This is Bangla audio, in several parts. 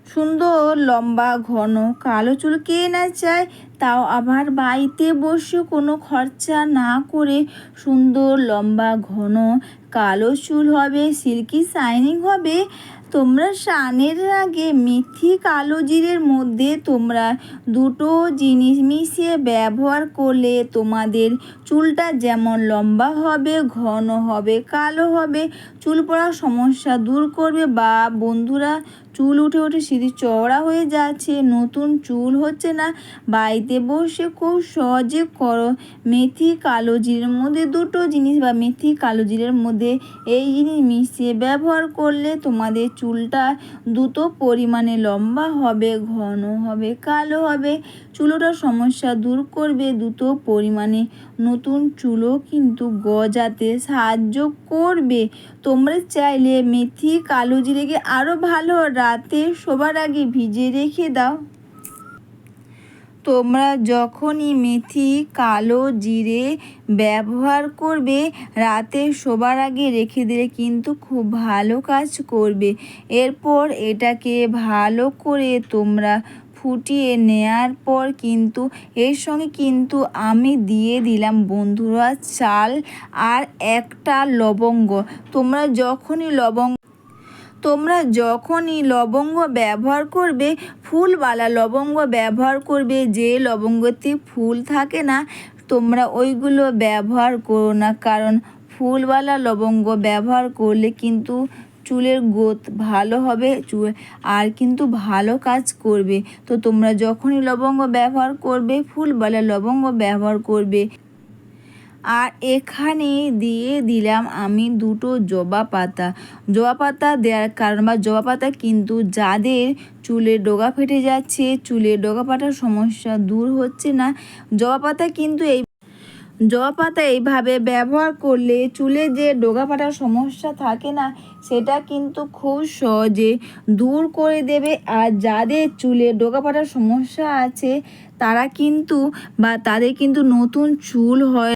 সুন্দর লম্বা ঘন কালো চুল কে না চায়, তাও আবার বাড়িতে বসে কোনো খরচা না করে সুন্দর লম্বা ঘন কালো চুল হবে, সিল্কি শাইনিং হবে। তোমরা স্নানের আগে মেথি কালো জিরের মধ্যে তোমরা দুটো জিনিস মিশিয়ে ব্যবহার করলে তোমাদের চুলটা যেমন লম্বা হবে, ঘন হবে, কালো হবে, চুল পড়ার সমস্যা দূর করবে। বা বন্ধুরা, চুল উঠে উঠে সিঁড়ি চওড়া হয়ে যাচ্ছে, নতুন চুল হচ্ছে না, বাড়িতে বসে খুব সহজে করো। মেথি কালো জিরের মধ্যে দুটো জিনিস বা মেথি কালো জিরের মধ্যে এই জিনিস মিশিয়ে ব্যবহার করলে তোমাদের চুলটা দ্রুত পরিমাণে লম্বা হবে, ঘন হবে, কালো হবে, চুল ওঠার সমস্যা দূর করবে দ্রুত পরিমাণে, নতুন চুলও কিন্তু গজাতে সাহায্য করবে। তোমরা চাইলে মেথি কালো জিরেকে আরও ভালো রাতে শোবার আগে ভিজিয়ে রেখে দাও। তোমরা যখনই মেথি কালো জিরে ব্যবহার করবে রাতে শোবার আগে রেখে দিলে কিন্তু খুব ভালো কাজ করবে। এরপর এটাকে ভালো করে তোমরা ফুটিয়ে নেওয়ার পর কিন্তু এর সঙ্গে কিন্তু আমি দিয়ে দিলাম বন্ধুরা চাল আর একটা লবঙ্গ। তোমরা যখনই লবঙ্গ ব্যবহার করবে, ফুলওয়ালা লবঙ্গ ব্যবহার করবে, যে লবঙ্গতে ফুল থাকে না তোমরা ওইগুলো ব্যবহার করো না, কারণ ফুলওয়ালা লবঙ্গ ব্যবহার করলে কিন্তু চুলের গ্রোথ ভালো হবে, আর কিন্তু ভালো কাজ করবে। তো তোমরা যখনই লবঙ্গ ব্যবহার করবে ফুলওয়ালা লবঙ্গ ব্যবহার করবে। আর এখানে দিয়ে দিলাম আমি দুটো জবা পাতা। জবা পাতা দেওয়ার কারণ বা জবা পাতা কিন্তু যাদের চুলের ডগা ফেটে যাচ্ছে, চুলের ডগা ফাটার সমস্যা দূর হচ্ছে না, জবা পাতা এইভাবে ব্যবহার করলে চুলে যে ডগা ফাটার সমস্যা থাকে না সেটা কিন্তু খুব সহজে দূর করে দেবে। আর যাদের চুলে ডগা ফাটার সমস্যা আছে তাদের কিন্তু নতুন চুল হয়,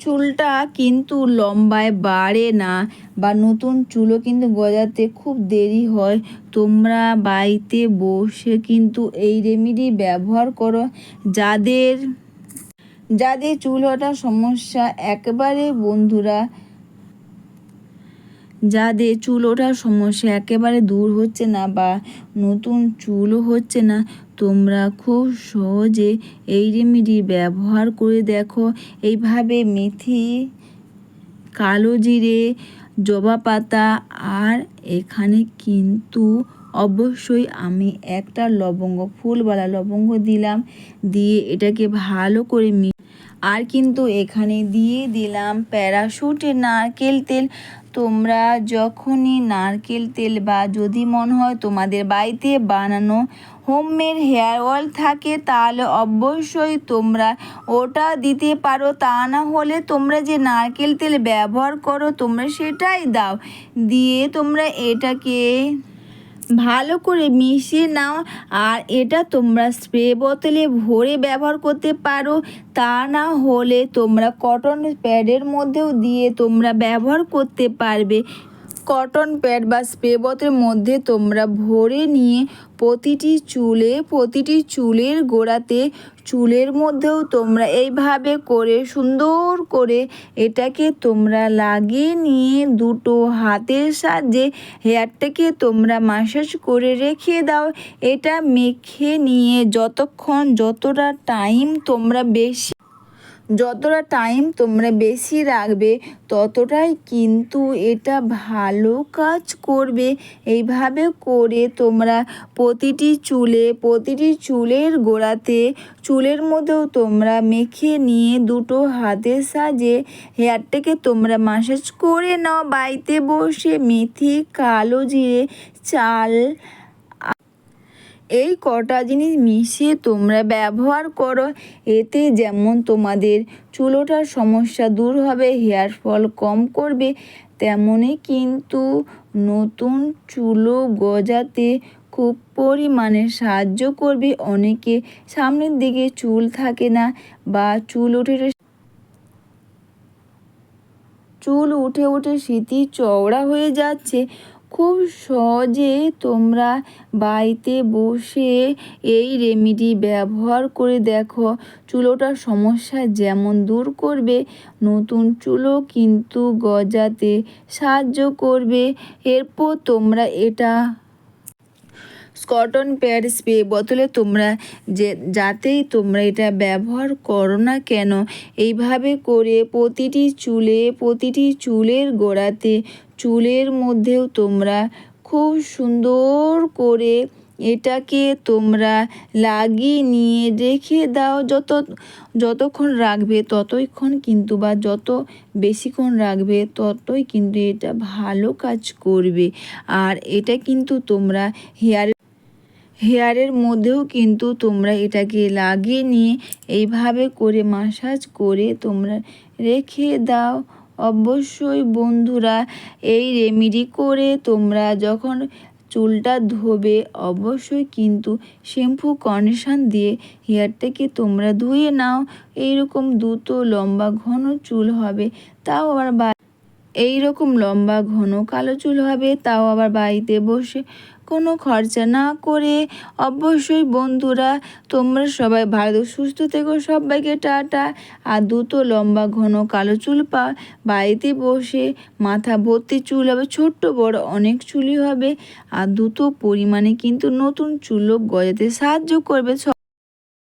চুলটা কিন্তু লম্বায় বাড়ে না, বা নতুন চুলও কিন্তু গজাতে খুব দেরি হয়। তোমরা বাড়িতে বসে কিন্তু এই রেমেডি ব্যবহার করো। যাদের চুল ওঠার সমস্যা একেবারে বন্ধুরা, যাদের চুল ওঠার সমস্যা একেবারে দূর হচ্ছে না বা নতুন চুলও হচ্ছে না, তোমরা খুব সহজে এই রেমেডি ব্যবহার করে দেখো। এইভাবে মেথি কালো জিরে জবা পাতা আর এখানে কিন্তু অবশ্যই আমি একটা লবঙ্গ ফুলওয়ালা লবঙ্গ দিলাম, দিয়ে এটাকে ভালো করে আর কিন্তু এখানে দিয়ে দিলাম প্যারাশুট নারকেল তেল। তোমরা যখনই নারকেল তেল বা যদি মনে হয় তোমাদের বাড়িতে বানানো হোমমেড হেয়ার অয়েল থাকে তাহলে অবশ্যই তোমরা ওটা দিতে পারো, তা না হলে তোমরা যে নারকেল তেল ব্যবহার করো তোমরা সেটাই দাও। দিয়ে তোমরা এটাকে ভালো করে মিশিয়ে নাও। আর এটা তোমরা স্প্রে বোতলে ভরে ব্যবহার করতে পারো, তা না হলে তোমরা কটন প্যাডের মধ্যেও দিয়ে তোমরা ব্যবহার করতে পারবে। কটন প্যাড বা স্প্রে বোতলের মধ্যে তোমরা ভরে নিয়ে প্রতিটি চুলের গোড়াতে চুলের মধ্যেও তোমরা এইভাবে করে সুন্দর করে এটাকে তোমরা লাগিয়ে নিয়ে দুটো হাতের সাহায্যে হেয়ারটাকে তোমরা ম্যাসাজ করে রেখে দাও। এটা মেখে নিয়ে যতটা টাইম তোমরা বেশি রাখবে ততটাই কিন্তু এটা ভালো কাজ করবে। এইভাবে করে তোমরা প্রতিটি চুলের গোড়াতে চুলের মধ্যেও তোমরা মেখে নিয়ে দুটো হাতের সাহায্যে হেয়ারটাকে তোমরা ম্যাসাজ করে নাও বাড়িতে বসে। মেথি কালো জিরে চাল এই কটা জিনিস মিশিয়ে তোমরা ব্যবহার করো। এতে যেমন তোমাদের চুল ওঠার সমস্যা দূর হবে, হেয়ার ফল কম করবে, তেমনই কিন্তু নতুন চুলও গজাতে খুব পরিমাণে সাহায্য করবে। অনেকে সামনের দিকে চুল থাকে না বা চুল উঠে উঠে স্মৃতি চওড়া হয়ে যাচ্ছে, খুব সহজে তোমরা বাড়িতে বসে এই রেমেডি ব্যবহার করে দেখো। চুলোটার সমস্যা যেমন দূর করবে, নতুন চুলও কিন্তু গজাতে সাহায্য করবে। এরপর তোমরা এটা কটন প্যাড স্প্রে বোতলে তোমরা যাতেই তোমরা এটা ব্যবহার করো না কেন, এইভাবে করে প্রতিটি চুলের গোড়াতে, চুলের মধ্যেও তোমরা খুব সুন্দর করে এটাকে তোমরা লাগিয়ে নিয়ে রেখে দাও। যতক্ষণ রাখবে ততক্ষণ কিন্তু, বা যত বেশিক্ষণ রাখবে ততই কিন্তু এটা ভালো কাজ করবে। আর এটা কিন্তু তোমরা হেয়ারের মধ্যেও কিন্তু তোমরা এটাকে লাগিয়ে নিয়ে এইভাবে করে মাসাজ করে তোমরা রেখে দাও। অবশ্যই বন্ধুরা, এই রেমেডি করে তোমরা যখন চুলটা ধোবে অবশ্যই কিন্তু শ্যাম্পু কন্ডিশন দিয়ে হেয়ারটাকে তোমরা ধুয়ে নাও। এইরকম দ্রুত লম্বা ঘন চুল হবে, তাও আবার এইরকম লম্বা ঘন কালো চুল হবে, তাও আবার বাড়িতে বসে কোনো খরচা না করে। অবশ্যই বন্ধুরা, তোমরা সবাই ভালো সুস্থ থেকো। সবাইকে টাটা। আর দ্রুত লম্বা ঘন কালো চুল বাড়িতে বসে মাথা ভর্তি চুল হবে, ছোট্ট বড় অনেক চুলই হবে। আর দ্রুত পরিমাণে কিন্তু নতুন চুলও গজাতে সাহায্য করবে।